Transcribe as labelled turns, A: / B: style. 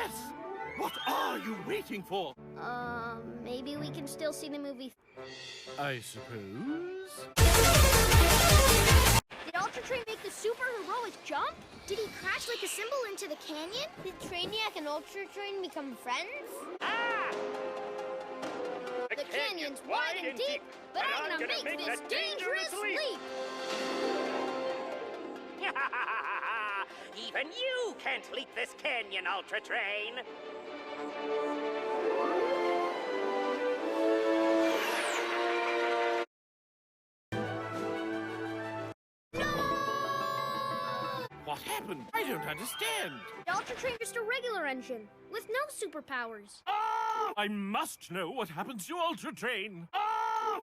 A: Yes! What are you waiting for?
B: Maybe we can still see the movie.
A: I suppose.
B: Did Ultratrain make the super heroic jump? Did he crash like a cymbal into the canyon? Did Trainiac and Ultratrain become friends?
C: Ah!
B: The canyon's wide and deep, but I'm gonna make this dangerous leap!
C: Even you can't leap this canyon, Ultratrain!
A: What happened? I don't understand.
B: Ultratrain just a regular engine, with no superpowers.
A: Ah! I must know what happens to Ultratrain.